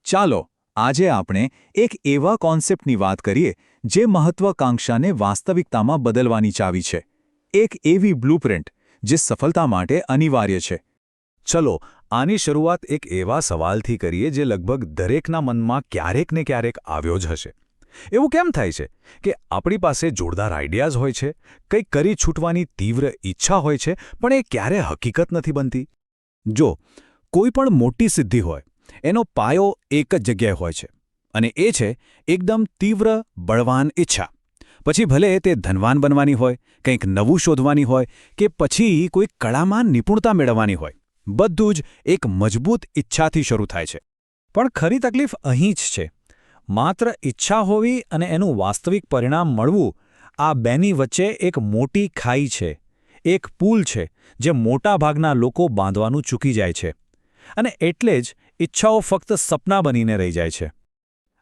ચાલો આજે આપણે એક એવા કોન્સેપ્ટની વાત કરીએ જે મહત્વાકાંક્ષાને વાસ્તવિકતામાં બદલવાની ચાવી છે, એક એવી બ્લૂપ્રિન્ટ જે સફળતા માટે અનિવાર્ય છે. ચલો આની શરૂઆત એક એવા સવાલથી કરીએ જે લગભગ દરેકના મનમાં ક્યારેક ને ક્યારેક આવ્યો જ હશે. એવું કેમ થાય છે કે આપણી પાસે જોરદાર આઈડિયાઝ હોય છે, કંઈક કરી છૂટવાની તીવ્ર ઈચ્છા હોય છે, પણ એ ક્યારે હકીકત નથી બનતી? જો કોઈ પણ મોટી સિદ્ધિ હોય એનો પાયો એક જ જગ્યાએ હોય છે, અને એ છે એકદમ તીવ્ર બળવાન ઈચ્છા. પછી ભલે તે ધનવાન બનવાની હોય, કંઈક નવું શોધવાની હોય કે પછી કોઈ કળામાં નિપુણતા મેળવવાની હોય, બધું જ એક મજબૂત ઈચ્છાથી શરૂ થાય છે. પણ ખરી તકલીફ અહીં જ છે. માત્ર ઈચ્છા હોવી અને એનું વાસ્તવિક પરિણામ મળવું, આ બેની વચ્ચે એક મોટી ખાઈ છે, એક પુલ છે જે મોટાભાગના લોકો બાંધવાનું ચૂકી જાય છે. અને એટલે જ ઈચ્છાઓ ફક્ત સપના બનીને રહી જાય છે.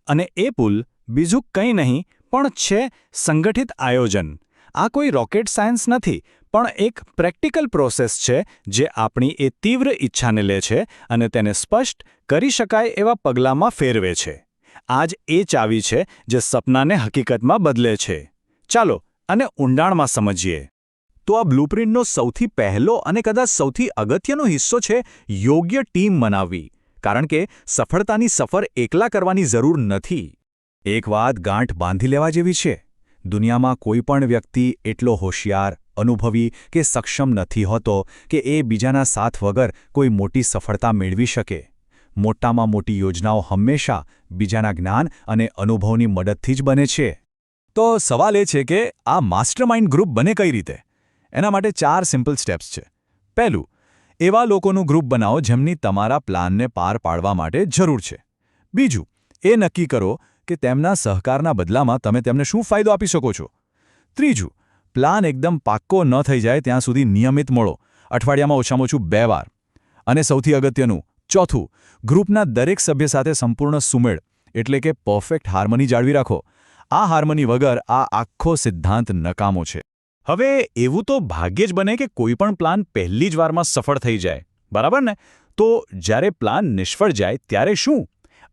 અને એ પુલ બીજું કંઈ નહીં પણ છે સંગઠિત આયોજન. આ કોઈ રોકેટ સાયન્સ નથી, પણ એક પ્રેક્ટિકલ પ્રોસેસ છે જે આપણી એ તીવ્ર ઈચ્છાને લે છે અને તેને સ્પષ્ટ કરી શકાય એવા પગલાંમાં ફેરવે છે. આ જ એ ચાવી છે જે સપનાને હકીકતમાં બદલે છે. ચાલો અને ઊંડાણમાં સમજીએ. તો આ બ્લૂપ્રિન્ટનો સૌથી પહેલો અને કદાચ સૌથી અગત્યનો હિસ્સો છે યોગ્ય ટીમ બનાવવી, કારણ કે સફળતાની સફર એકલા કરવાની જરૂર નથી. એક વાત ગાંઠ બાંધી લેવા જેવી છે. દુનિયામાં કોઈ પણ વ્યક્તિ એટલો હોશિયાર, અનુભવી કે સક્ષમ નથી હોતો કે એ બીજાના સાથ વગર કોઈ મોટી સફળતા મેળવી શકે. મોટામાં મોટી યોજનાઓ હંમેશા બીજાના જ્ઞાન અને અનુભવની મદદથી જ બને છે. તો સવાલ એ છે કે આ માસ્ટરમાઇન્ડ ગ્રુપ બને કઈ રીતે? એના માટે 4 સિમ્પલ સ્ટેપ્સ છે. પહેલું, એવા લોકોનું ગ્રુપ બનાવો જેમની તમારા પ્લાનને પાર પાડવા માટે જરૂર છે. બીજું, એ નક્કી કરો કે તેમના સહકારના બદલામાં તમે તેમને શું ફાયદો આપી શકો છો. ત્રીજું, પ્લાન એકદમ પાક્કો ન થઈ જાય ત્યાં સુધી નિયમિત મળો, અઠવાડિયામાં ઓછામાં ઓછું 2 વાર. અને સૌથી અગત્યનું, ચોથું, ગ્રુપના દરેક સભ્ય સાથે સંપૂર્ણ સુમેળ એટલે કે પરફેક્ટ હાર્મની જાળવી રાખો. આ હાર્મની વગર આ આખો સિદ્ધાંત નકામો છે. હવે એવું તો ભાગ્યે જ બને કે કોઈ પણ પ્લાન પહેલી જ વારમાં સફળ થઈ જાય, બરાબર ને? તો જ્યારે પ્લાન નિષ્ફળ જાય ત્યારે શું?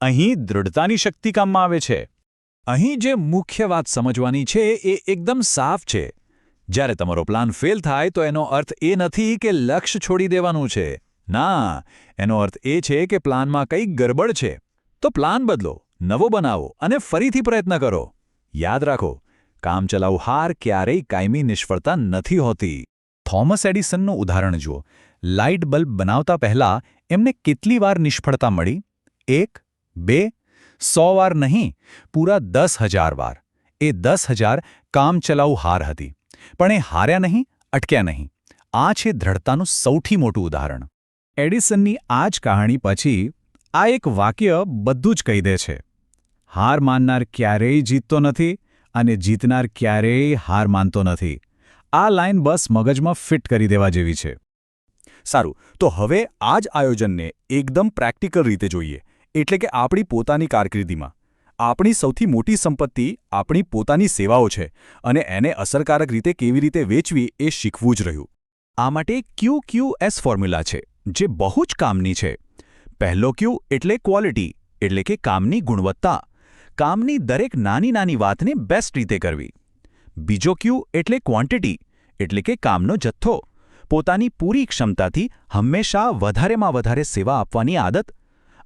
અહીં દૃઢતાની શક્તિ કામમાં આવે છે. અહીં જે મુખ્ય વાત સમજવાની છે એ એકદમ સાફ છે. જ્યારે તમારો પ્લાન ફેલ થાય તો એનો અર્થ એ નથી કે લક્ષ્ય છોડી દેવાનું છે. ના, એનો અર્થ એ છે કે પ્લાનમાં કંઈક ગરબડ છે. તો પ્લાન બદલો, નવો બનાવો અને ફરીથી પ્રયત્ન કરો. યાદ રાખો, કામચલાઉ હાર ક્યારેય કાયમી નિષ્ફળતા નથી હોતી. થોમસ એડિસનનું ઉદાહરણ જુઓ. લાઇટ બલ્બ બનાવતા પહેલા એમને કેટલી વાર નિષ્ફળતા મળી? 1, 2, 100 વાર નહીં, પૂરા 10,000 વાર. એ 10,000 કામચલાઉ હાર હતી. પણ એ હાર્યા નહીં, અટક્યા નહીં. આ છે દૃઢતાનું સૌથી મોટું ઉદાહરણ. એડિસનની આ જ કહાણી પછી આ એક વાક્ય બધું જ કહી દે છે. હાર માનનાર ક્યારેય જીતતો નથી અને જીતનાર ક્યારેય હાર માનતો નથી. આ લાઈન બસ મગજમાં ફિટ કરી દેવા જેવી છે. સારું, તો હવે આ જ આયોજનને એકદમ પ્રેક્ટિકલ રીતે જોઈએ, એટલે કે આપણી પોતાની કારકિર્દીમાં. આપણી સૌથી મોટી સંપત્તિ આપણી પોતાની સેવાઓ છે, અને એને અસરકારક રીતે કેવી રીતે વેચવી એ શીખવું જ રહ્યું. આ માટે QQS ફોર્મ્યુલા છે, જે બહુ જ કામની છે. પહેલો Q એટલે ક્વોલિટી, એટલે કે કામની ગુણવત્તા. કામની દરેક નાની નાની વાતને બેસ્ટ રીતે કરવી. બીજો Q એટલે ક્વોન્ટિટી, એટલે કે કામનો જથ્થો. પોતાની પૂરી ક્ષમતાથી હંમેશા વધારેમાં વધારે સેવા આપવાની આદત.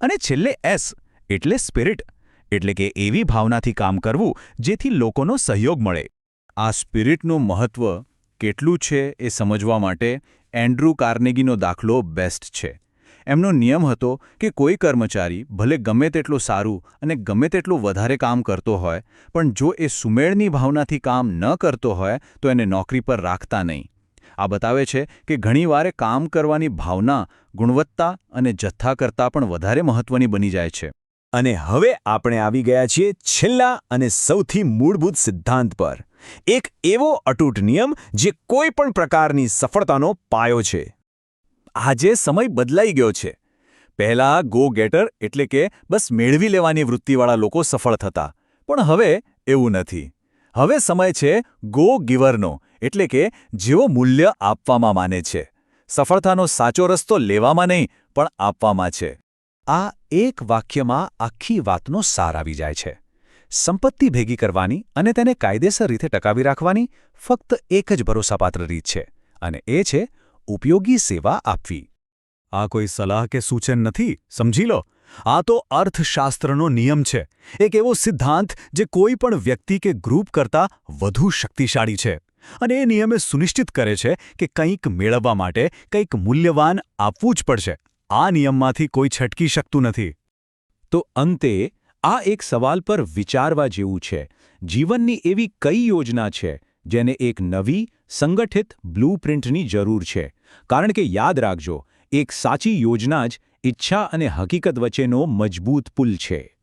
અને છેલ્લે S એટલે સ્પિરિટ, એટલે કે એવી ભાવનાથી કામ કરવું જેથી લોકોનો સહયોગ મળે. આ સ્પિરિટનું મહત્વ કેટલું છે એ સમજવા માટે એન્ડ્રુ કાર્નેગીનો દાખલો બેસ્ટ છે. એમનો નિયમ હતો કે કોઈ કર્મચારી ભલે ગમે તેટલું સારું અને ગમે તેટલું વધારે કામ કરતો હોય, પણ જો એ સુમેળની ભાવનાથી કામ ન કરતો હોય તો એને નોકરી પર રાખતા નહીં. આ બતાવે છે કે ઘણીવાર કામ કરવાની ભાવના ગુણવત્તા અને જથ્થા કરતાં પણ વધારે મહત્વની બની જાય છે. અને હવે આપણે આવી ગયા છીએ છેલ્લા અને સૌથી મૂળભૂત સિદ્ધાંત પર. એક એવો અતૂટ નિયમ જે કોઈ પણ પ્રકારની સફળતાનો પાયો છે. આજે સમય બદલાઈ ગયો છે. પહેલાં ગો ગેટર એટલે કે બસ મેળવી લેવાની વૃત્તિવાળા લોકો સફળ થતા, પણ હવે એવું નથી. હવે સમય છે ગો ગિવરનો, એટલે કે જેઓ મૂલ્ય આપવામાં માને છે. સફળતાનો સાચો રસ્તો લેવામાં નહીં પણ આપવામાં છે. આ એક વાક્યમાં આખી વાતનો સાર આવી જાય છે. સંપત્તિ ભેગી કરવાની અને તેને કાયદેસર રીતે ટકાવી રાખવાની ફક્ત એક જ ભરોસાપાત્ર રીત છે, અને એ છે ઉપયોગી સેવા આપવી. આ કોઈ સલાહ કે સૂચન નથી, સમજી લો. આ તો અર્થશાસ્ત્રનો નિયમ છે, એક એવો સિદ્ધાંત જે કોઈ પણ વ્યક્તિ કે ગ્રુપ કરતાં વધુ શક્તિશાળી છે. અને એ નિયમે સુનિશ્ચિત કરે છે કે કંઈક મેળવવા માટે કંઈક મૂલ્યવાન આપવું જ પડશે. આ નિયમમાંથી કોઈ છટકી શકતું નથી. તો અંતે આ એક સવાલ પર વિચારવા જેવું છે. જીવનની એવી કઈ યોજના છે જેને એક નવી, સંગઠિત બ્લૂપ્રિન્ટની જરૂર છે? કારણ કે યાદ રાખજો, એક સાચી યોજના જ ઈચ્છા અને હકીકત વચ્ચેનો મજબૂત પુલ છે.